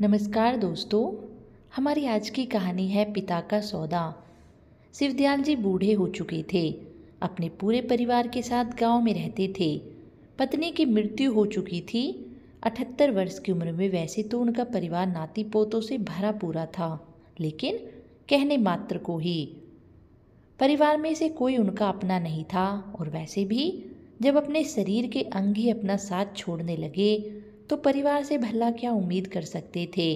नमस्कार दोस्तों। हमारी आज की कहानी है पिता का सौदा। शिवदयाल जी बूढ़े हो चुके थे। अपने पूरे परिवार के साथ गांव में रहते थे। पत्नी की मृत्यु हो चुकी थी। 78 वर्ष की उम्र में वैसे तो उनका परिवार नाती पोतों से भरा पूरा था, लेकिन कहने मात्र को ही। परिवार में से कोई उनका अपना नहीं था, और वैसे भी जब अपने शरीर के अंग ही अपना साथ छोड़ने लगे तो परिवार से भला क्या उम्मीद कर सकते थे।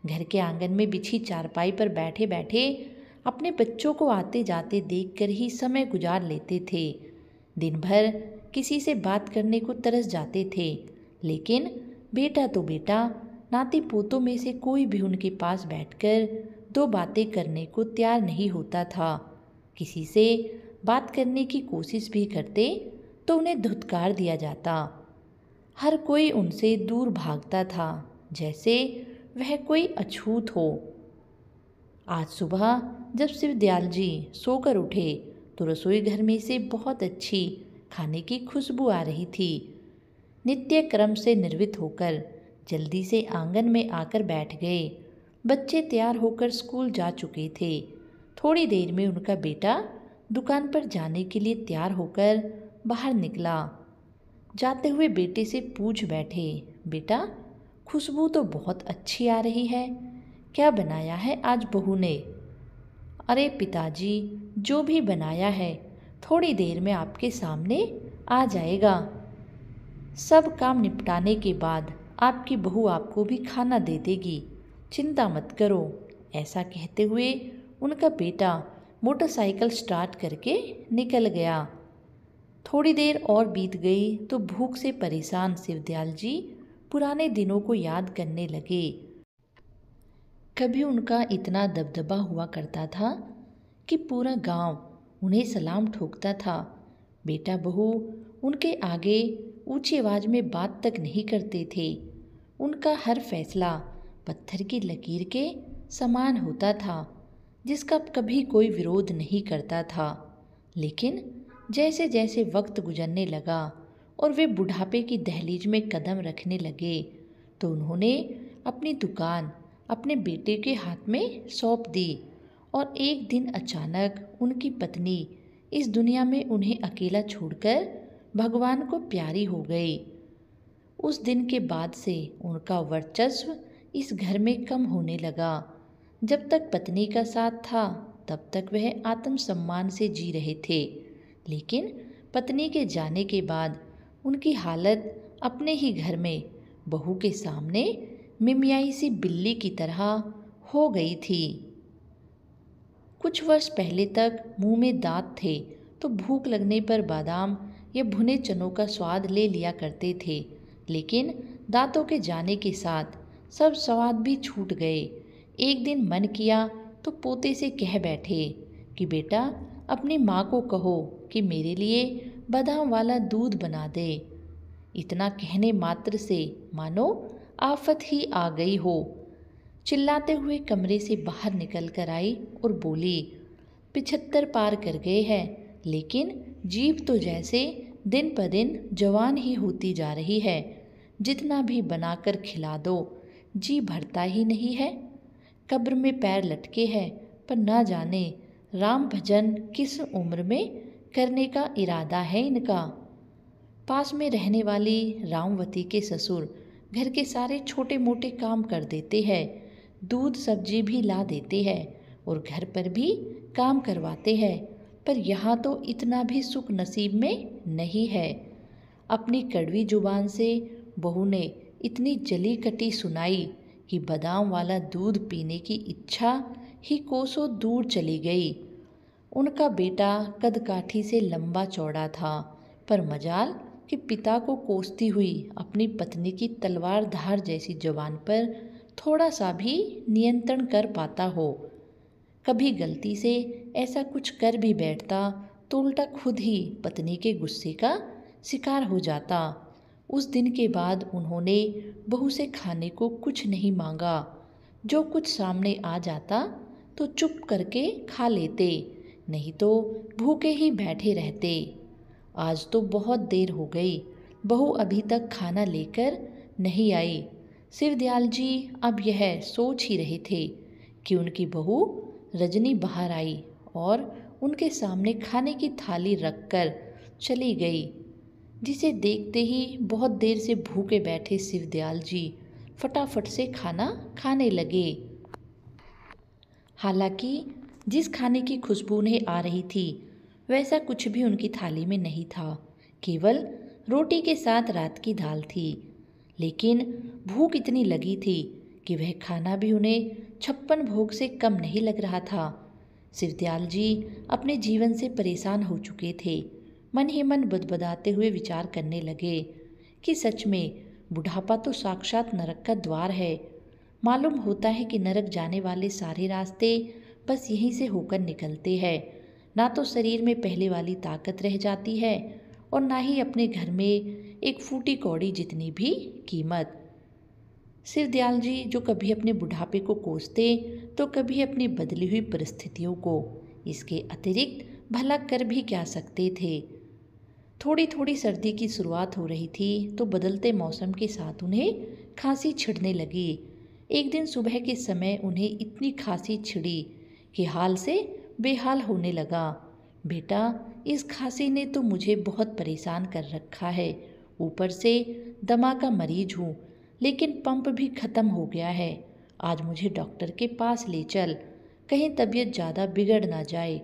घर के आंगन में बिछी चारपाई पर बैठे बैठे अपने बच्चों को आते जाते देखकर ही समय गुजार लेते थे। दिन भर किसी से बात करने को तरस जाते थे, लेकिन बेटा तो बेटा, नाती पोतों में से कोई भी उनके पास बैठकर दो बातें करने को तैयार नहीं होता था। किसी से बात करने की कोशिश भी करते तो उन्हें धुतकार दिया जाता। हर कोई उनसे दूर भागता था, जैसे वह कोई अछूत हो। आज सुबह जब शिवदयाल जी सोकर उठे तो रसोई घर में से बहुत अच्छी खाने की खुशबू आ रही थी। नित्य क्रम से निर्वित होकर जल्दी से आंगन में आकर बैठ गए। बच्चे तैयार होकर स्कूल जा चुके थे। थोड़ी देर में उनका बेटा दुकान पर जाने के लिए तैयार होकर बाहर निकला। जाते हुए बेटे से पूछ बैठे, बेटा खुशबू तो बहुत अच्छी आ रही है, क्या बनाया है आज बहू ने? अरे पिताजी, जो भी बनाया है थोड़ी देर में आपके सामने आ जाएगा। सब काम निपटाने के बाद आपकी बहू आपको भी खाना दे देगी, चिंता मत करो। ऐसा कहते हुए उनका बेटा मोटरसाइकिल स्टार्ट करके निकल गया। थोड़ी देर और बीत गई तो भूख से परेशान शिवदयाल जी पुराने दिनों को याद करने लगे। कभी उनका इतना दबदबा हुआ करता था कि पूरा गांव उन्हें सलाम ठोकता था। बेटा बहू उनके आगे ऊंची आवाज में बात तक नहीं करते थे। उनका हर फैसला पत्थर की लकीर के समान होता था, जिसका कभी कोई विरोध नहीं करता था। लेकिन जैसे जैसे वक्त गुजरने लगा और वे बुढ़ापे की दहलीज में कदम रखने लगे तो उन्होंने अपनी दुकान अपने बेटे के हाथ में सौंप दी। और एक दिन अचानक उनकी पत्नी इस दुनिया में उन्हें अकेला छोड़कर भगवान को प्यारी हो गई। उस दिन के बाद से उनका वर्चस्व इस घर में कम होने लगा। जब तक पत्नी का साथ था तब तक वह आत्मसम्मान से जी रहे थे, लेकिन पत्नी के जाने के बाद उनकी हालत अपने ही घर में बहू के सामने मिमियाई सी बिल्ली की तरह हो गई थी। कुछ वर्ष पहले तक मुंह में दांत थे तो भूख लगने पर बादाम या भुने चनों का स्वाद ले लिया करते थे, लेकिन दांतों के जाने के साथ सब स्वाद भी छूट गए। एक दिन मन किया तो पोते से कह बैठे कि बेटा अपनी माँ को कहो कि मेरे लिए बादाम वाला दूध बना दे। इतना कहने मात्र से मानो आफत ही आ गई हो। चिल्लाते हुए कमरे से बाहर निकल कर आई और बोली, 75 पार कर गए हैं, लेकिन जीभ तो जैसे दिन ब दिन जवान ही होती जा रही है। जितना भी बनाकर खिला दो जी भरता ही नहीं है। कब्र में पैर लटके हैं, पर ना जाने राम भजन किस उम्र में करने का इरादा है इनका। पास में रहने वाली रामवती के ससुर घर के सारे छोटे मोटे काम कर देते हैं, दूध सब्जी भी ला देते हैं और घर पर भी काम करवाते हैं, पर यहाँ तो इतना भी सुख नसीब में नहीं है। अपनी कड़वी जुबान से बहू ने इतनी जली कटी सुनाई कि बादाम वाला दूध पीने की इच्छा ही कोसों दूर चली गई। उनका बेटा कदकाठी से लंबा चौड़ा था, पर मजाल कि पिता को कोसती हुई अपनी पत्नी की तलवार धार जैसी जवान पर थोड़ा सा भी नियंत्रण कर पाता हो। कभी गलती से ऐसा कुछ कर भी बैठता तो उल्टा खुद ही पत्नी के गुस्से का शिकार हो जाता। उस दिन के बाद उन्होंने बहू से खाने को कुछ नहीं मांगा। जो कुछ सामने आ जाता तो चुप करके खा लेते, नहीं तो भूखे ही बैठे रहते। आज तो बहुत देर हो गई, बहू अभी तक खाना लेकर नहीं आई। शिवदयाल जी अब यह सोच ही रहे थे कि उनकी बहू रजनी बाहर आई और उनके सामने खाने की थाली रखकर चली गई, जिसे देखते ही बहुत देर से भूखे बैठे शिवदयाल जी फटाफट से खाना खाने लगे। हालांकि जिस खाने की खुशबू उन्हें आ रही थी वैसा कुछ भी उनकी थाली में नहीं था, केवल रोटी के साथ रात की दाल थी। लेकिन भूख इतनी लगी थी कि वह खाना भी उन्हें 56 भोग से कम नहीं लग रहा था। शिवदयाल जी अपने जीवन से परेशान हो चुके थे। मन ही मन बदबदाते हुए विचार करने लगे कि सच में बुढ़ापा तो साक्षात नरक का द्वार है। मालूम होता है कि नरक जाने वाले सारे रास्ते बस यहीं से होकर निकलते हैं। ना तो शरीर में पहले वाली ताकत रह जाती है और ना ही अपने घर में एक फूटी कौड़ी जितनी भी कीमत। शिवदयाल जी जो कभी अपने बुढ़ापे को कोसते तो कभी अपनी बदली हुई परिस्थितियों को, इसके अतिरिक्त भला कर भी क्या सकते थे। थोड़ी थोड़ी सर्दी की शुरुआत हो रही थी तो बदलते मौसम के साथ उन्हें खांसी छिड़ने लगी। एक दिन सुबह के समय उन्हें इतनी खांसी छिड़ी कि हाल से बेहाल होने लगा। बेटा, इस खांसी ने तो मुझे बहुत परेशान कर रखा है। ऊपर से दमा का मरीज हूँ, लेकिन पंप भी ख़त्म हो गया है। आज मुझे डॉक्टर के पास ले चल, कहीं तबीयत ज़्यादा बिगड़ ना जाए।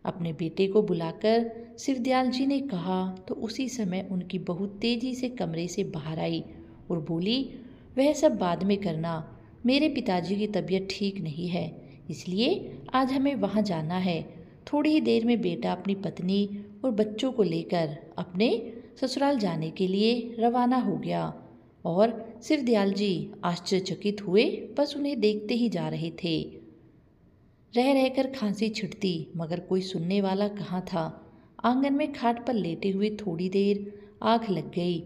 अपने बेटे को बुलाकर शिवदयाल जी ने कहा तो उसी समय उनकी बहू तेजी से कमरे से बाहर आई और बोली, वह सब बाद में करना, मेरे पिताजी की तबीयत ठीक नहीं है, इसलिए आज हमें वहाँ जाना है। थोड़ी ही देर में बेटा अपनी पत्नी और बच्चों को लेकर अपने ससुराल जाने के लिए रवाना हो गया और शिवदयाल जी आश्चर्यचकित हुए, बस उन्हें देखते ही जा रहे थे। रह रहकर खांसी छिड़ती मगर कोई सुनने वाला कहाँ था। आंगन में खाट पर लेटे हुए थोड़ी देर आँख लग गई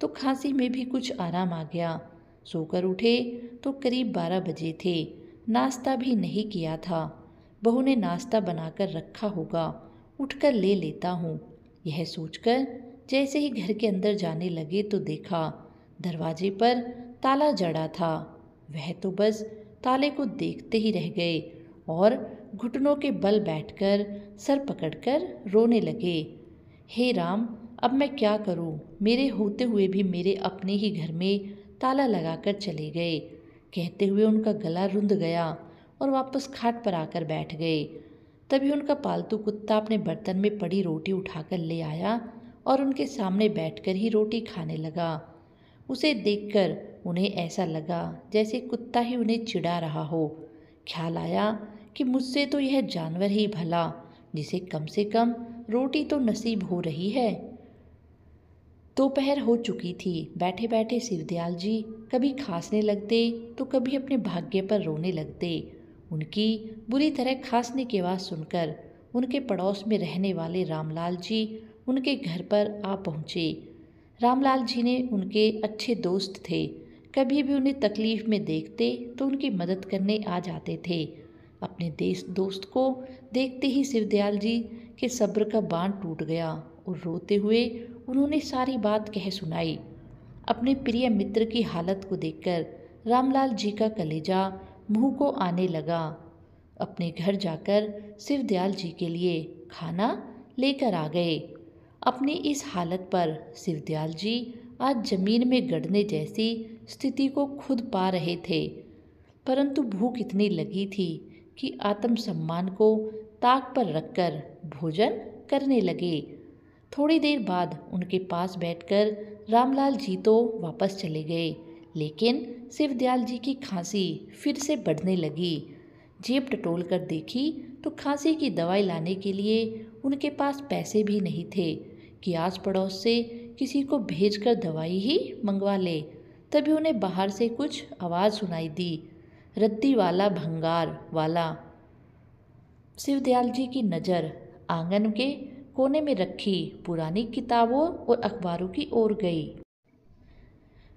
तो खांसी में भी कुछ आराम आ गया। सोकर उठे तो करीब 12 बजे थे। नाश्ता भी नहीं किया था। बहू ने नाश्ता बनाकर रखा होगा, उठकर ले लेता हूँ, यह सोचकर जैसे ही घर के अंदर जाने लगे तो देखा दरवाजे पर ताला जड़ा था। वह तो बस ताले को देखते ही रह गए और घुटनों के बल बैठकर सर पकड़कर रोने लगे। हे राम, अब मैं क्या करूं? मेरे होते हुए भी मेरे अपने ही घर में ताला लगाकर चले गए। कहते हुए उनका गला रुंध गया और वापस खाट पर आकर बैठ गए। तभी उनका पालतू कुत्ता अपने बर्तन में पड़ी रोटी उठाकर ले आया और उनके सामने बैठकर ही रोटी खाने लगा। उसे देखकर उन्हें ऐसा लगा जैसे कुत्ता ही उन्हें चिढ़ा रहा हो। ख्याल आया कि मुझसे तो यह जानवर ही भला, जिसे कम से कम रोटी तो नसीब हो रही है। दोपहर हो चुकी थी। बैठे बैठे शिवदयाल जी कभी खांसने लगते तो कभी अपने भाग्य पर रोने लगते। उनकी बुरी तरह खांसने की आवाज़ सुनकर उनके पड़ोस में रहने वाले रामलाल जी उनके घर पर आ पहुँचे। रामलाल जी ने उनके अच्छे दोस्त थे। कभी भी उन्हें तकलीफ में देखते तो उनकी मदद करने आ जाते थे। अपने दोस्त को देखते ही शिवदयाल जी के सब्र का बांध टूट गया और रोते हुए उन्होंने सारी बात कह सुनाई। अपने प्रिय मित्र की हालत को देखकर रामलाल जी का कलेजा मुंह को आने लगा। अपने घर जाकर शिवदयाल जी के लिए खाना लेकर आ गए। अपनी इस हालत पर शिवदयाल जी आज जमीन में गड़ने जैसी स्थिति को खुद पा रहे थे, परंतु भूख इतनी लगी थी कि आत्मसम्मान को ताक पर रखकर भोजन करने लगे। थोड़ी देर बाद उनके पास बैठकर रामलाल जी तो वापस चले गए, लेकिन शिवदयाल जी की खांसी फिर से बढ़ने लगी। जेब टटोल कर देखी तो खांसी की दवाई लाने के लिए उनके पास पैसे भी नहीं थे कि आस पड़ोस से किसी को भेजकर दवाई ही मंगवा ले। तभी उन्हें बाहर से कुछ आवाज़ सुनाई दी, रद्दी वाला भंगार वाला। शिवदयाल जी की नज़र आंगन के कोने में रखी पुरानी किताबों और अखबारों की ओर गई।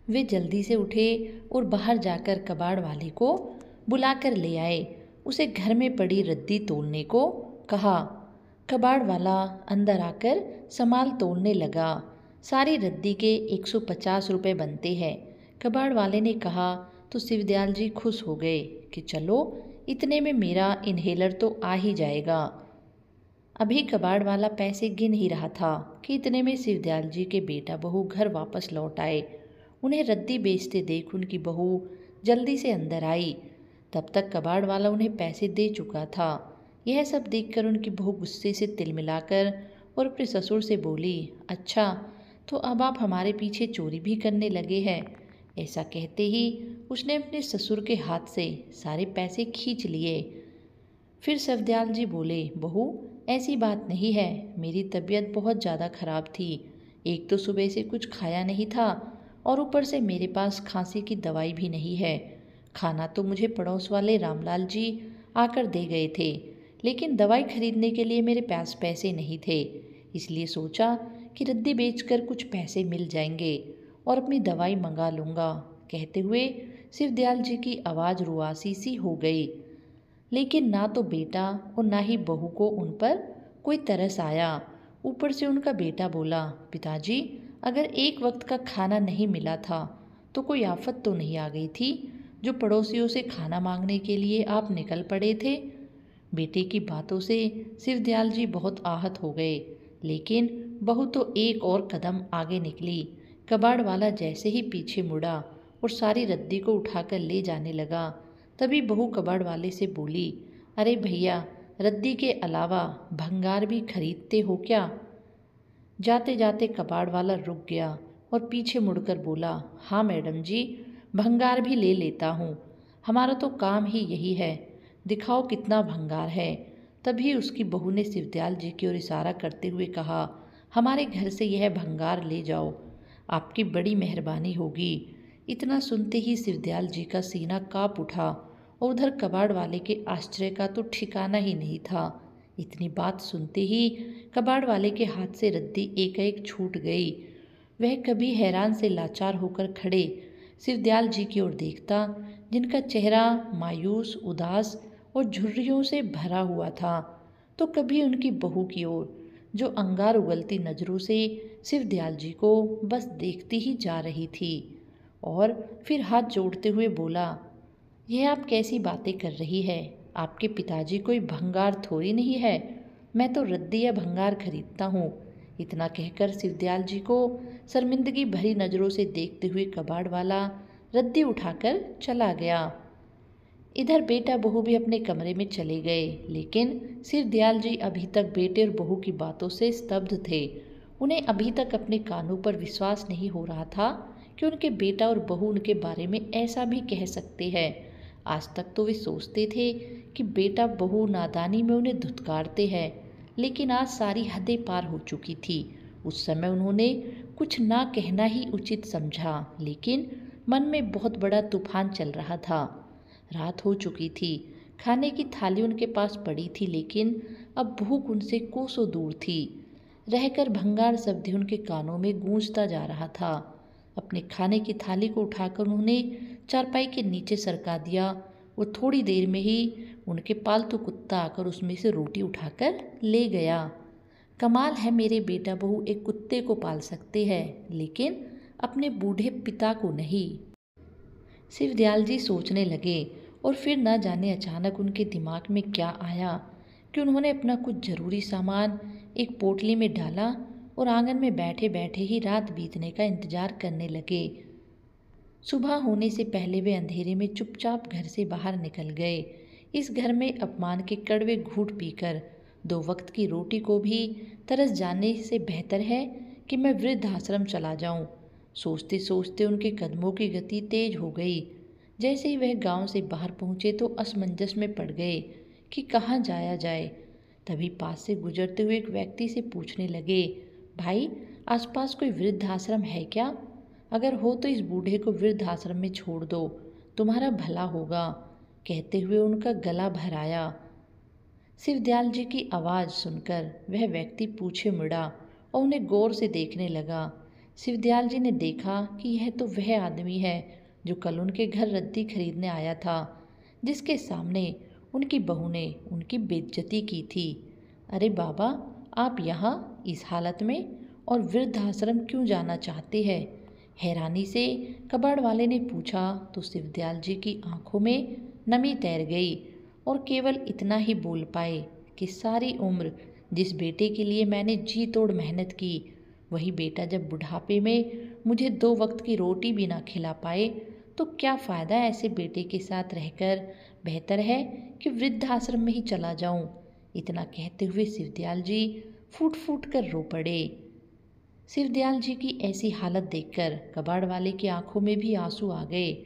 वे जल्दी से उठे और बाहर जाकर कबाड़ वाले को बुलाकर ले आए। उसे घर में पड़ी रद्दी तोलने को कहा। कबाड़ वाला अंदर आकर सामान तोलने लगा। सारी रद्दी के 150 रुपये बनते हैं। कबाड़ वाले ने कहा तो शिवदयाल जी खुश हो गए कि चलो इतने में मेरा इन्हेलर तो आ ही जाएगा। अभी कबाड़ वाला पैसे गिन ही रहा था कि इतने में शिवदयाल जी के बेटा बहू घर वापस लौट आए। उन्हें रद्दी बेचते देख उनकी बहू जल्दी से अंदर आई। तब तक कबाड़ वाला उन्हें पैसे दे चुका था। यह सब देखकर उनकी बहू गुस्से से तिलमिलाकर और अपने ससुर से बोली, अच्छा तो अब आप हमारे पीछे चोरी भी करने लगे हैं। ऐसा कहते ही उसने अपने ससुर के हाथ से सारे पैसे खींच लिए। फिर शिवदयाल जी बोले, बहू ऐसी बात नहीं है, मेरी तबीयत बहुत ज़्यादा ख़राब थी। एक तो सुबह से कुछ खाया नहीं था और ऊपर से मेरे पास खांसी की दवाई भी नहीं है। खाना तो मुझे पड़ोस वाले रामलाल जी आकर दे गए थे, लेकिन दवाई खरीदने के लिए मेरे पास पैसे नहीं थे। इसलिए सोचा कि रद्दी बेचकर कुछ पैसे मिल जाएंगे और अपनी दवाई मंगा लूँगा। कहते हुए शिवदयाल जी की आवाज़ रुआसी सी हो गई। लेकिन ना तो बेटा और ना ही बहू को उन पर कोई तरस आया। ऊपर से उनका बेटा बोला, पिताजी अगर एक वक्त का खाना नहीं मिला था तो कोई आफत तो नहीं आ गई थी जो पड़ोसियों से खाना मांगने के लिए आप निकल पड़े थे। बेटे की बातों से शिवदयाल जी बहुत आहत हो गए, लेकिन बहू तो एक और कदम आगे निकली। कबाड़ वाला जैसे ही पीछे मुड़ा और सारी रद्दी को उठाकर ले जाने लगा, तभी बहू कबाड़ वाले से बोली, अरे भैया रद्दी के अलावा भंगार भी खरीदते हो क्या? जाते जाते कबाड़ वाला रुक गया और पीछे मुड़कर बोला, हाँ मैडम जी, भंगार भी ले लेता हूँ, हमारा तो काम ही यही है, दिखाओ कितना भंगार है। तभी उसकी बहू ने शिवदयाल जी की ओर इशारा करते हुए कहा, हमारे घर से यह भंगार ले जाओ, आपकी बड़ी मेहरबानी होगी। इतना सुनते ही शिवदयाल जी का सीना काँप उठा और उधर कबाड़ वाले के आश्चर्य का तो ठिकाना ही नहीं था। इतनी बात सुनते ही कबाड़ वाले के हाथ से रद्दी एकाएक छूट गई। वह कभी हैरान से लाचार होकर खड़े शिवदयाल जी की ओर देखता, जिनका चेहरा मायूस, उदास और झुर्रियों से भरा हुआ था, तो कभी उनकी बहू की ओर, जो अंगार उगलती नज़रों से शिवदयाल जी को बस देखती ही जा रही थी। और फिर हाथ जोड़ते हुए बोला, यह आप कैसी बातें कर रही है? आपके पिताजी कोई भंगार थोड़ी नहीं है, मैं तो रद्दी या भंगार खरीदता हूँ। इतना कहकर शिवदयाल जी को शर्मिंदगी भरी नज़रों से देखते हुए कबाड़ वाला रद्दी उठाकर चला गया। इधर बेटा बहू भी अपने कमरे में चले गए, लेकिन शिवदयाल जी अभी तक बेटे और बहू की बातों से स्तब्ध थे। उन्हें अभी तक अपने कानों पर विश्वास नहीं हो रहा था कि उनके बेटा और बहू उनके बारे में ऐसा भी कह सकते हैं। आज तक तो वे सोचते थे कि बेटा बहू नादानी में उन्हें धुतकारते हैं, लेकिन आज सारी हदें पार हो चुकी थी। उस समय उन्होंने कुछ ना कहना ही उचित समझा, लेकिन मन में बहुत बड़ा तूफान चल रहा था। रात हो चुकी थी, खाने की थाली उनके पास पड़ी थी, लेकिन अब भूख उनसे कोसों दूर थी। रहकर भंगार शब्द उनके कानों में गूंजता जा रहा था। अपने खाने की थाली को उठाकर उन्होंने चारपाई के नीचे सरका दिया और थोड़ी देर में ही उनके पालतू कुत्ता आकर उसमें से रोटी उठाकर ले गया। कमाल है, मेरे बेटा बहू एक कुत्ते को पाल सकते हैं, लेकिन अपने बूढ़े पिता को नहीं। शिवदयाल जी सोचने लगे और फिर न जाने अचानक उनके दिमाग में क्या आया कि उन्होंने अपना कुछ ज़रूरी सामान एक पोटली में डाला और आंगन में बैठे बैठे ही रात बीतने का इंतजार करने लगे। सुबह होने से पहले वे अंधेरे में चुपचाप घर से बाहर निकल गए। इस घर में अपमान के कड़वे घूंट पीकर 2 वक्त की रोटी को भी तरस जाने से बेहतर है कि मैं वृद्धाश्रम चला जाऊं। सोचते सोचते उनके कदमों की गति तेज हो गई। जैसे ही वह गांव से बाहर पहुंचे तो असमंजस में पड़ गए कि कहाँ जाया जाए। तभी पास से गुजरते हुए एक व्यक्ति से पूछने लगे, भाई आसपास कोई वृद्धाश्रम है क्या? अगर हो तो इस बूढ़े को वृद्धाश्रम में छोड़ दो, तुम्हारा भला होगा। कहते हुए उनका गला भराया। शिवदयाल जी की आवाज़ सुनकर वह व्यक्ति पीछे मुड़ा और उन्हें गौर से देखने लगा। शिवदयाल जी ने देखा कि यह तो वह आदमी है जो कल उनके घर रद्दी खरीदने आया था, जिसके सामने उनकी बहू ने उनकी बेइज्जती की थी। अरे बाबा, आप यहाँ इस हालत में और वृद्धाश्रम क्यों जाना चाहते हैं? हैरानी से कबाड़ वाले ने पूछा तो शिवदयाल जी की आंखों में नमी तैर गई और केवल इतना ही बोल पाए कि सारी उम्र जिस बेटे के लिए मैंने जी तोड़ मेहनत की, वही बेटा जब बुढ़ापे में मुझे 2 वक्त की रोटी भी ना खिला पाए तो क्या फ़ायदा ऐसे बेटे के साथ रहकर, बेहतर है कि वृद्धाश्रम में ही चला जाऊं। इतना कहते हुए शिवदयाल जी फूट फूट कर रो पड़े। शिवदयाल जी की ऐसी हालत देखकर कबाड़ वाले की आंखों में भी आंसू आ गए।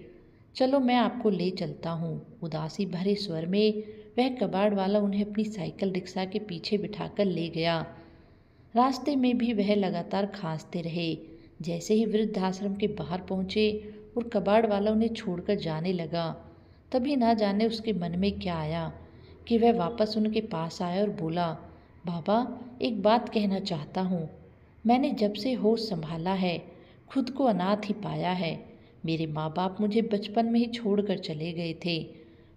चलो मैं आपको ले चलता हूँ, उदासी भरे स्वर में वह कबाड़ वाला उन्हें अपनी साइकिल रिक्शा के पीछे बिठाकर ले गया। रास्ते में भी वह लगातार खांसते रहे। जैसे ही वृद्धाश्रम के बाहर पहुँचे और कबाड़ वाला उन्हें छोड़कर जाने लगा, तभी ना जाने उसके मन में क्या आया कि वह वापस उनके पास आया और बोला, बाबा एक बात कहना चाहता हूँ। मैंने जब से होश संभाला है खुद को अनाथ ही पाया है। मेरे माँ बाप मुझे बचपन में ही छोड़कर चले गए थे।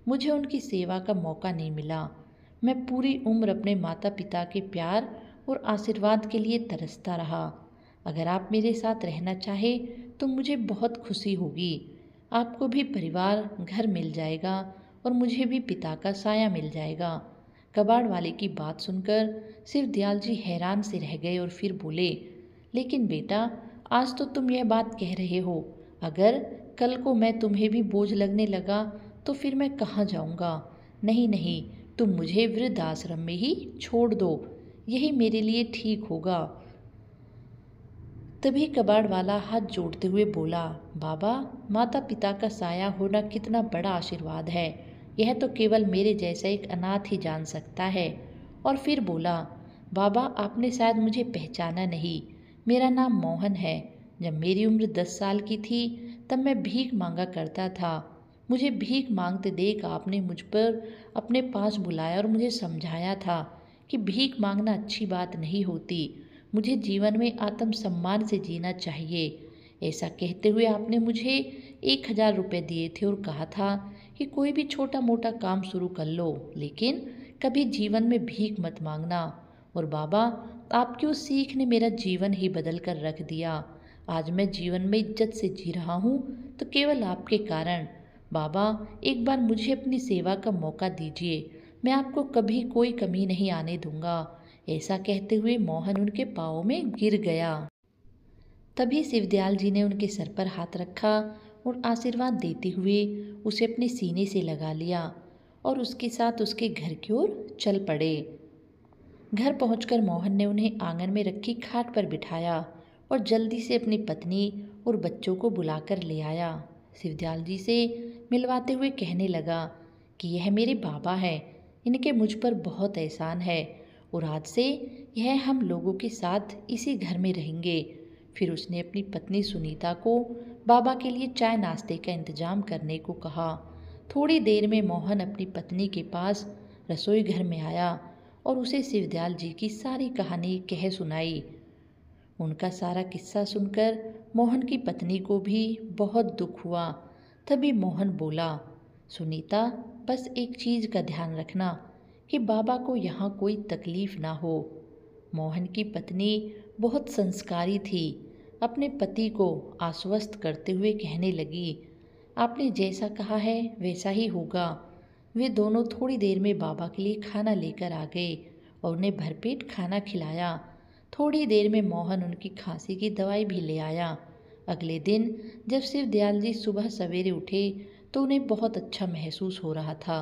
मुझे उनकी सेवा का मौका नहीं मिला। मैं पूरी उम्र अपने माता पिता के प्यार और आशीर्वाद के लिए तरसता रहा। अगर आप मेरे साथ रहना चाहे तो मुझे बहुत खुशी होगी। आपको भी परिवार घर मिल जाएगा और मुझे भी पिता का साया मिल जाएगा। कबाड़ वाले की बात सुनकर शिवदयाल जी हैरान से रह गए और फिर बोले, लेकिन बेटा आज तो तुम यह बात कह रहे हो, अगर कल को मैं तुम्हें भी बोझ लगने लगा तो फिर मैं कहाँ जाऊँगा। नहीं नहीं, तुम मुझे वृद्धाश्रम में ही छोड़ दो, यही मेरे लिए ठीक होगा। तभी कबाड़ वाला हाथ जोड़ते हुए बोला, बाबा माता पिता का साया होना कितना बड़ा आशीर्वाद है, यह तो केवल मेरे जैसा एक अनाथ ही जान सकता है। और फिर बोला, बाबा आपने शायद मुझे पहचाना नहीं, मेरा नाम मोहन है। जब मेरी उम्र 10 साल की थी तब मैं भीख मांगा करता था। मुझे भीख मांगते देख आपने मुझ पर अपने पास बुलाया और मुझे समझाया था कि भीख मांगना अच्छी बात नहीं होती, मुझे जीवन में आत्मसम्मान से जीना चाहिए। ऐसा कहते हुए आपने मुझे 1000 रुपये दिए थे और कहा था कि कोई भी छोटा मोटा काम शुरू कर लो, लेकिन कभी जीवन में भीख मत मांगना। और बाबा आपकी उस सीख ने मेरा जीवन ही बदल कर रख दिया। आज मैं जीवन में इज्जत से जी रहा हूँ तो केवल आपके कारण। बाबा एक बार मुझे अपनी सेवा का मौका दीजिए, मैं आपको कभी कोई कमी नहीं आने दूंगा। ऐसा कहते हुए मोहन उनके पाँव में गिर गया। तभी शिवदयाल जी ने उनके सर पर हाथ रखा और आशीर्वाद देते हुए उसे अपने सीने से लगा लिया और उसके साथ उसके घर की ओर चल पड़े। घर पहुंचकर मोहन ने उन्हें आंगन में रखी खाट पर बिठाया और जल्दी से अपनी पत्नी और बच्चों को बुलाकर ले आया। शिवदयाल जी से मिलवाते हुए कहने लगा कि यह मेरे बाबा हैं, इनके मुझ पर बहुत एहसान है और आज से यह हम लोगों के साथ इसी घर में रहेंगे। फिर उसने अपनी पत्नी सुनीता को बाबा के लिए चाय नाश्ते का इंतजाम करने को कहा। थोड़ी देर में मोहन अपनी पत्नी के पास रसोई घर में आया और उसे शिवदयाल जी की सारी कहानी कह सुनाई। उनका सारा किस्सा सुनकर मोहन की पत्नी को भी बहुत दुख हुआ। तभी मोहन बोला, सुनीता बस एक चीज़ का ध्यान रखना कि बाबा को यहाँ कोई तकलीफ़ ना हो। मोहन की पत्नी बहुत संस्कारी थी। अपने पति को आश्वस्त करते हुए कहने लगी, आपने जैसा कहा है वैसा ही होगा। वे दोनों थोड़ी देर में बाबा के लिए खाना लेकर आ गए और उन्हें भरपेट खाना खिलाया। थोड़ी देर में मोहन उनकी खांसी की दवाई भी ले आया। अगले दिन जब शिवदयाल जी सुबह सवेरे उठे तो उन्हें बहुत अच्छा महसूस हो रहा था।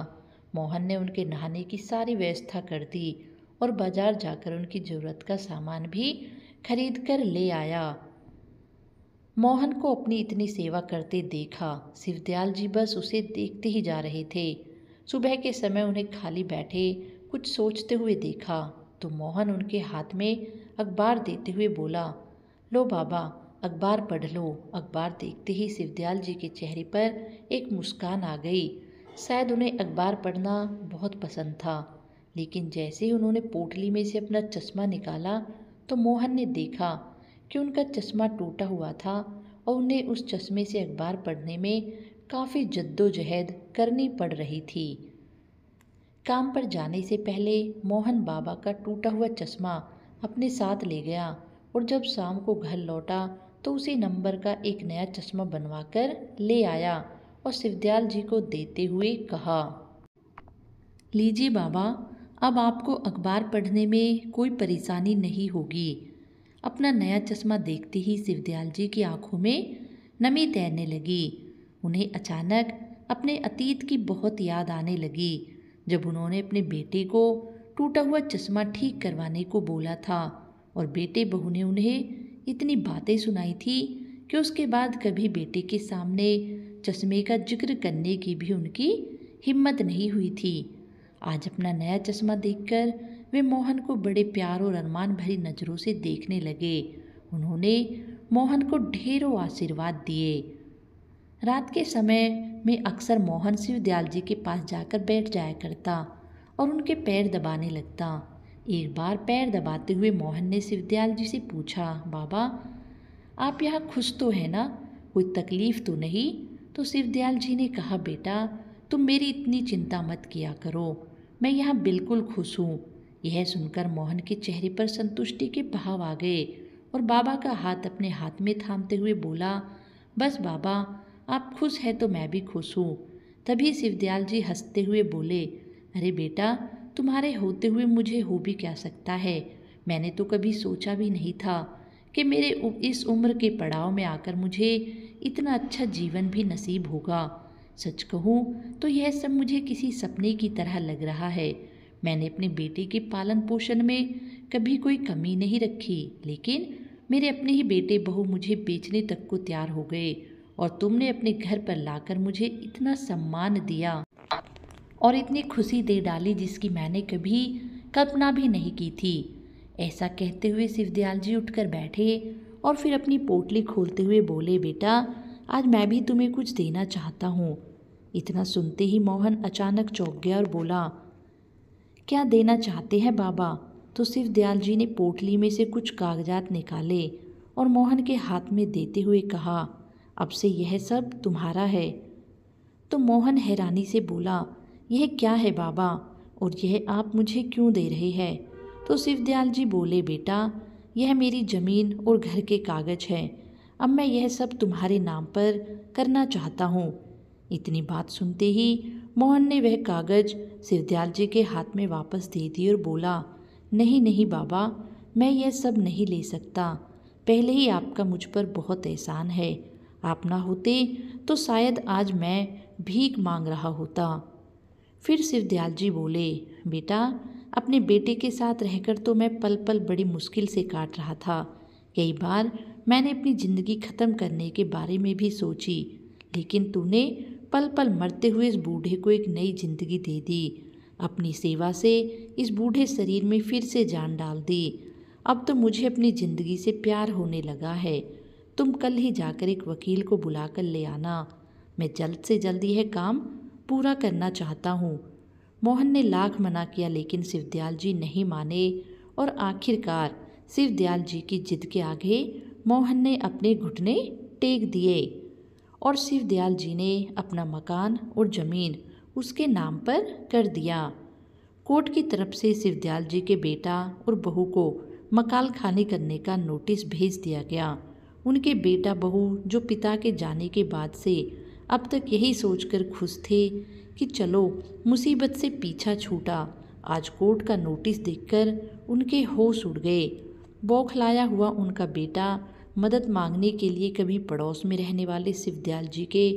मोहन ने उनके नहाने की सारी व्यवस्था कर दी और बाजार जाकर उनकी ज़रूरत का सामान भी खरीद कर ले आया। मोहन को अपनी इतनी सेवा करते देखा शिवदयाल जी बस उसे देखते ही जा रहे थे। सुबह के समय उन्हें खाली बैठे कुछ सोचते हुए देखा तो मोहन उनके हाथ में अखबार देते हुए बोला, लो बाबा अखबार पढ़ लो। अखबार देखते ही शिवदयाल जी के चेहरे पर एक मुस्कान आ गई। शायद उन्हें अखबार पढ़ना बहुत पसंद था, लेकिन जैसे ही उन्होंने पोटली में से अपना चश्मा निकाला तो मोहन ने देखा कि उनका चश्मा टूटा हुआ था और उन्हें उस चश्मे से अखबार पढ़ने में काफ़ी जद्दोजहद करनी पड़ रही थी। काम पर जाने से पहले मोहन बाबा का टूटा हुआ चश्मा अपने साथ ले गया और जब शाम को घर लौटा तो उसी नंबर का एक नया चश्मा बनवाकर ले आया और शिवदयाल जी को देते हुए कहा, लीजिए बाबा, अब आपको अखबार पढ़ने में कोई परेशानी नहीं होगी। अपना नया चश्मा देखते ही शिवदयाल जी की आंखों में नमी तैरने लगी। उन्हें अचानक अपने अतीत की बहुत याद आने लगी, जब उन्होंने अपने बेटे को टूटा हुआ चश्मा ठीक करवाने को बोला था और बेटे बहू ने उन्हें इतनी बातें सुनाई थी कि उसके बाद कभी बेटे के सामने चश्मे का जिक्र करने की भी उनकी हिम्मत नहीं हुई थी। आज अपना नया चश्मा देखकर वे मोहन को बड़े प्यार और अरमान भरी नज़रों से देखने लगे। उन्होंने मोहन को ढेरों आशीर्वाद दिए। रात के समय में अक्सर मोहन शिवदयाल जी के पास जाकर बैठ जाया करता और उनके पैर दबाने लगता। एक बार पैर दबाते हुए मोहन ने शिवदयाल जी से पूछा, बाबा, आप यहाँ खुश तो है ना? कोई तकलीफ़ तो नहीं? तो शिवदयाल जी ने कहा, बेटा, तुम मेरी इतनी चिंता मत किया करो, मैं यहाँ बिल्कुल खुश हूँ। यह सुनकर मोहन के चेहरे पर संतुष्टि के भाव आ गए और बाबा का हाथ अपने हाथ में थामते हुए बोला, बस बाबा, आप खुश हैं तो मैं भी खुश हूँ। तभी शिवदयाल जी हंसते हुए बोले, अरे बेटा, तुम्हारे होते हुए मुझे हो भी क्या सकता है? मैंने तो कभी सोचा भी नहीं था कि मेरे इस उम्र के पड़ाव में आकर मुझे इतना अच्छा जीवन भी नसीब होगा। सच कहूँ तो यह सब मुझे किसी सपने की तरह लग रहा है। मैंने अपने बेटे के पालन पोषण में कभी कोई कमी नहीं रखी, लेकिन मेरे अपने ही बेटे बहू मुझे बेचने तक को तैयार हो गए और तुमने अपने घर पर लाकर मुझे इतना सम्मान दिया और इतनी खुशी दे डाली जिसकी मैंने कभी कल्पना भी नहीं की थी। ऐसा कहते हुए शिवदयाल जी उठकर बैठे और फिर अपनी पोटली खोलते हुए बोले, बेटा, आज मैं भी तुम्हें कुछ देना चाहता हूँ। इतना सुनते ही मोहन अचानक चौंक गया और बोला, क्या देना चाहते हैं बाबा? तो शिवदयाल जी ने पोटली में से कुछ कागजात निकाले और मोहन के हाथ में देते हुए कहा, अब से यह सब तुम्हारा है। तो मोहन हैरानी से बोला, यह क्या है बाबा, और यह आप मुझे क्यों दे रहे हैं? तो शिवदयाल जी बोले, बेटा, यह मेरी ज़मीन और घर के कागज हैं। अब मैं यह सब तुम्हारे नाम पर करना चाहता हूँ। इतनी बात सुनते ही मोहन ने वह कागज शिवदयाल जी के हाथ में वापस दे दिए और बोला, नहीं नहीं बाबा, मैं यह सब नहीं ले सकता। पहले ही आपका मुझ पर बहुत एहसान है। आप ना होते तो शायद आज मैं भीख मांग रहा होता। फिर शिवदयाल जी बोले, बेटा, अपने बेटे के साथ रहकर तो मैं पल पल बड़ी मुश्किल से काट रहा था। कई बार मैंने अपनी ज़िंदगी ख़त्म करने के बारे में भी सोची, लेकिन तूने पल पल मरते हुए इस बूढ़े को एक नई ज़िंदगी दे दी। अपनी सेवा से इस बूढ़े शरीर में फिर से जान डाल दी। अब तो मुझे अपनी ज़िंदगी से प्यार होने लगा है। तुम कल ही जाकर एक वकील को बुलाकर ले आना। मैं जल्द से जल्द यह काम पूरा करना चाहता हूँ। मोहन ने लाख मना किया, लेकिन शिवदयाल जी नहीं माने और आखिरकार शिवदयाल जी की जिद के आगे मोहन ने अपने घुटने टेक दिए और शिवदयाल जी ने अपना मकान और ज़मीन उसके नाम पर कर दिया। कोर्ट की तरफ से शिवदयाल जी के बेटा और बहू को मकाल खानी करने का नोटिस भेज दिया गया। उनके बेटा बहू, जो पिता के जाने के बाद से अब तक यही सोचकर खुश थे कि चलो मुसीबत से पीछा छूटा, आज कोर्ट का नोटिस देखकर उनके होश उड़ गए। बौखलाया हुआ उनका बेटा मदद मांगने के लिए कभी पड़ोस में रहने वाले शिवदयाल जी के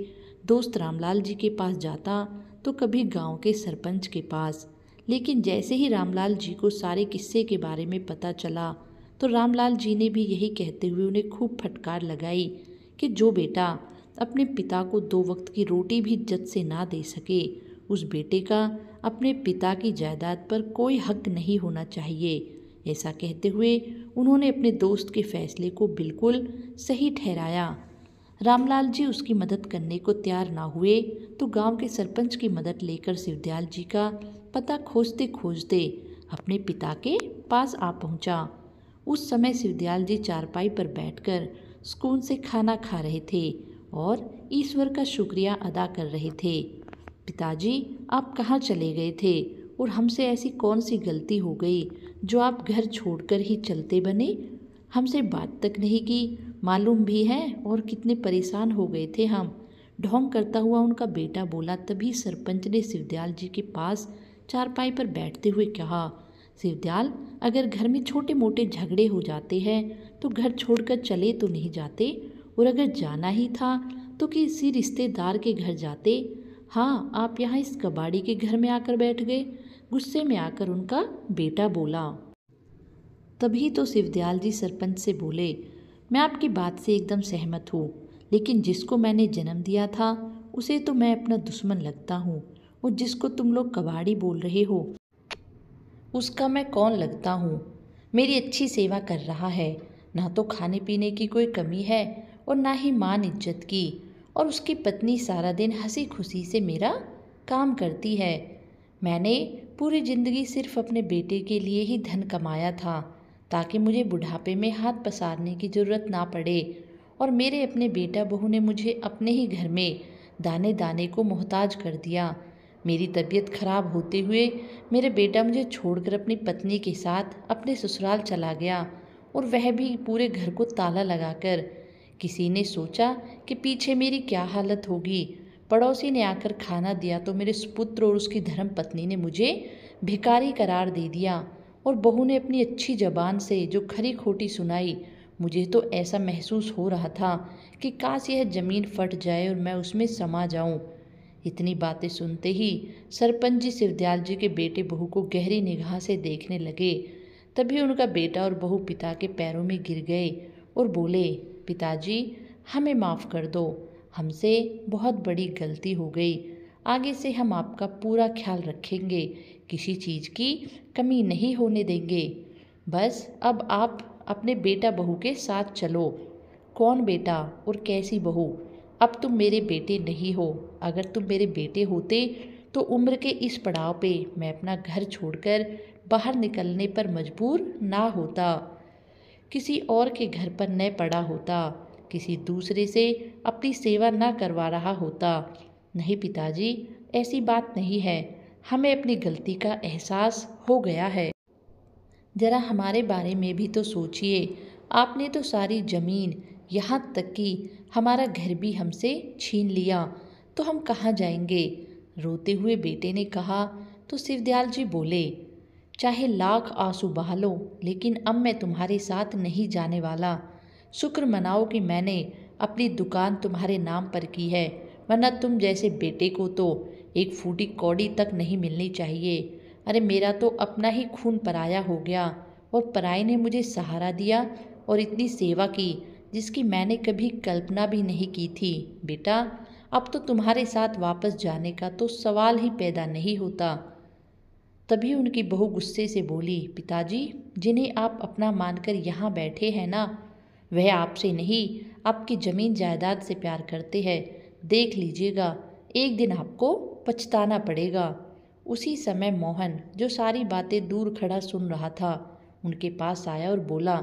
दोस्त रामलाल जी के पास जाता तो कभी गांव के सरपंच के पास। लेकिन जैसे ही रामलाल जी को सारे किस्से के बारे में पता चला तो रामलाल जी ने भी यही कहते हुए उन्हें खूब फटकार लगाई कि जो बेटा अपने पिता को 2 वक्त की रोटी भी इज्जत से ना दे सके, उस बेटे का अपने पिता की जायदाद पर कोई हक नहीं होना चाहिए। ऐसा कहते हुए उन्होंने अपने दोस्त के फैसले को बिल्कुल सही ठहराया। रामलाल जी उसकी मदद करने को तैयार ना हुए तो गांव के सरपंच की मदद लेकर शिवदयाल जी का पता खोजते खोजते अपने पिता के पास आ पहुंचा। उस समय शिवदयाल जी चारपाई पर बैठकर सुकून से खाना खा रहे थे और ईश्वर का शुक्रिया अदा कर रहे थे। पिताजी, आप कहाँ चले गए थे और हमसे ऐसी कौन सी गलती हो गई जो आप घर छोड़कर ही चलते बने? हमसे बात तक नहीं की, मालूम भी है और कितने परेशान हो गए थे हम। ढोंग करता हुआ उनका बेटा बोला। तभी सरपंच ने शिवदयाल जी के पास चारपाई पर बैठते हुए कहा, शिवदयाल, अगर घर में छोटे मोटे झगड़े हो जाते हैं तो घर छोड़कर चले तो नहीं जाते, और अगर जाना ही था तो किसी रिश्तेदार के घर जाते। हाँ, आप यहाँ इस कबाड़ी के घर में आकर बैठ गए। गुस्से में आकर उनका बेटा बोला। तभी तो शिवदयाल जी सरपंच से बोले, मैं आपकी बात से एकदम सहमत हूँ, लेकिन जिसको मैंने जन्म दिया था उसे तो मैं अपना दुश्मन लगता हूँ, और जिसको तुम लोग कबाड़ी बोल रहे हो उसका मैं कौन लगता हूँ। मेरी अच्छी सेवा कर रहा है, ना तो खाने पीने की कोई कमी है और ना ही मान इज्जत की, और उसकी पत्नी सारा दिन हंसी खुशी से मेरा काम करती है। मैंने पूरी ज़िंदगी सिर्फ अपने बेटे के लिए ही धन कमाया था, ताकि मुझे बुढ़ापे में हाथ पसारने की ज़रूरत ना पड़े, और मेरे अपने बेटा बहू ने मुझे अपने ही घर में दाने दाने को मोहताज कर दिया। मेरी तबीयत खराब होते हुए मेरे बेटा मुझे छोड़कर अपनी पत्नी के साथ अपने ससुराल चला गया, और वह भी पूरे घर को ताला लगाकर। किसी ने सोचा कि पीछे मेरी क्या हालत होगी। पड़ोसी ने आकर खाना दिया तो मेरे सुपुत्र और उसकी धर्म पत्नी ने मुझे भिखारी करार दे दिया, और बहू ने अपनी अच्छी जबान से जो खरी खोटी सुनाई। मुझे तो ऐसा महसूस हो रहा था कि काश यह ज़मीन फट जाए और मैं उसमें समा जाऊं। इतनी बातें सुनते ही सरपंच जी शिवदयाल जी के बेटे बहू को गहरी निगाह से देखने लगे। तभी उनका बेटा और बहू पिता के पैरों में गिर गए और बोले, पिताजी, हमें माफ़ कर दो, हमसे बहुत बड़ी गलती हो गई। आगे से हम आपका पूरा ख्याल रखेंगे, किसी चीज़ की कमी नहीं होने देंगे। बस अब आप अपने बेटा बहू के साथ चलो। कौन बेटा और कैसी बहू? अब तुम मेरे बेटे नहीं हो। अगर तुम मेरे बेटे होते तो उम्र के इस पड़ाव पे मैं अपना घर छोड़कर बाहर निकलने पर मजबूर ना होता, किसी और के घर पर न पड़ा होता, किसी दूसरे से अपनी सेवा ना करवा रहा होता। नहीं पिताजी, ऐसी बात नहीं है। हमें अपनी गलती का एहसास हो गया है। जरा हमारे बारे में भी तो सोचिए। आपने तो सारी ज़मीन, यहाँ तक कि हमारा घर भी हमसे छीन लिया, तो हम कहाँ जाएंगे? रोते हुए बेटे ने कहा। तो शिवदयाल जी बोले, चाहे लाख आंसू बहा लो, लेकिन अब मैं तुम्हारे साथ नहीं जाने वाला। शुक्र मनाओ कि मैंने अपनी दुकान तुम्हारे नाम पर की है, वरना तुम जैसे बेटे को तो एक फूटी कौड़ी तक नहीं मिलनी चाहिए। अरे मेरा तो अपना ही खून पराया हो गया, और पराये ने मुझे सहारा दिया और इतनी सेवा की जिसकी मैंने कभी कल्पना भी नहीं की थी। बेटा, अब तो तुम्हारे साथ वापस जाने का तो सवाल ही पैदा नहीं होता। तभी उनकी बहू गुस्से से बोली, पिताजी, जिन्हें आप अपना मानकर यहाँ बैठे हैं ना, वह आपसे नहीं, आपकी ज़मीन जायदाद से प्यार करते हैं। देख लीजिएगा, एक दिन आपको पछताना पड़ेगा। उसी समय मोहन, जो सारी बातें दूर खड़ा सुन रहा था, उनके पास आया और बोला,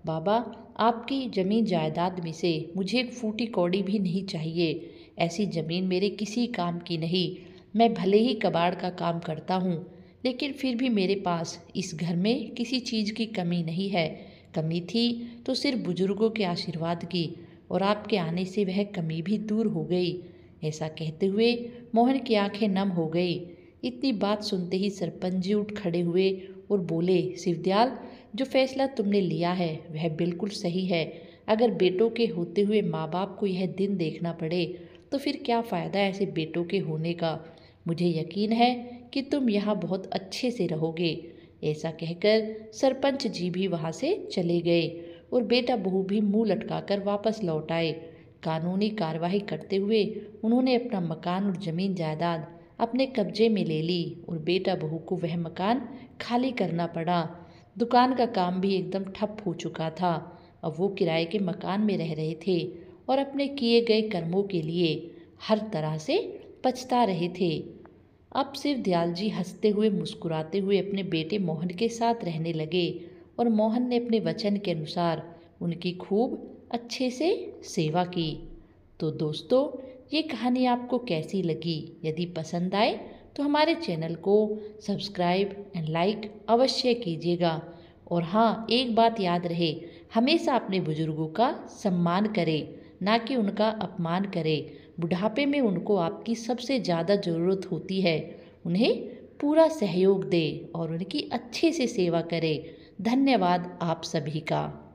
बाबा, आपकी ज़मीन जायदाद में से मुझे एक फूटी कौड़ी भी नहीं चाहिए। ऐसी ज़मीन मेरे किसी काम की नहीं। मैं भले ही कबाड़ का काम करता हूँ, लेकिन फिर भी मेरे पास इस घर में किसी चीज़ की कमी नहीं है। कमी थी तो सिर्फ बुजुर्गों के आशीर्वाद की, और आपके आने से वह कमी भी दूर हो गई। ऐसा कहते हुए मोहन की आंखें नम हो गई। इतनी बात सुनते ही सरपंच जी उठ खड़े हुए और बोले, शिवदयाल, जो फैसला तुमने लिया है वह बिल्कुल सही है। अगर बेटों के होते हुए माँ बाप को यह दिन देखना पड़े तो फिर क्या फ़ायदा ऐसे बेटों के होने का। मुझे यकीन है कि तुम यहाँ बहुत अच्छे से रहोगे। ऐसा कहकर सरपंच जी भी वहाँ से चले गए, और बेटा बहू भी मुंह लटकाकर वापस लौट आए। कानूनी कार्रवाई करते हुए उन्होंने अपना मकान और ज़मीन जायदाद अपने कब्जे में ले ली, और बेटा बहू को वह मकान खाली करना पड़ा। दुकान का काम भी एकदम ठप हो चुका था। अब वो किराए के मकान में रह रहे थे और अपने किए गए कर्मों के लिए हर तरह से पछता रहे थे। अब शिवदयाल जी हंसते हुए मुस्कुराते हुए अपने बेटे मोहन के साथ रहने लगे, और मोहन ने अपने वचन के अनुसार उनकी खूब अच्छे से सेवा की। तो दोस्तों, ये कहानी आपको कैसी लगी? यदि पसंद आए तो हमारे चैनल को सब्सक्राइब एंड लाइक अवश्य कीजिएगा। और हाँ, एक बात याद रहे, हमेशा अपने बुजुर्गों का सम्मान करें, ना कि उनका अपमान करें। बुढ़ापे में उनको आपकी सबसे ज़्यादा ज़रूरत होती है। उन्हें पूरा सहयोग दें और उनकी अच्छे से सेवा करें। धन्यवाद आप सभी का।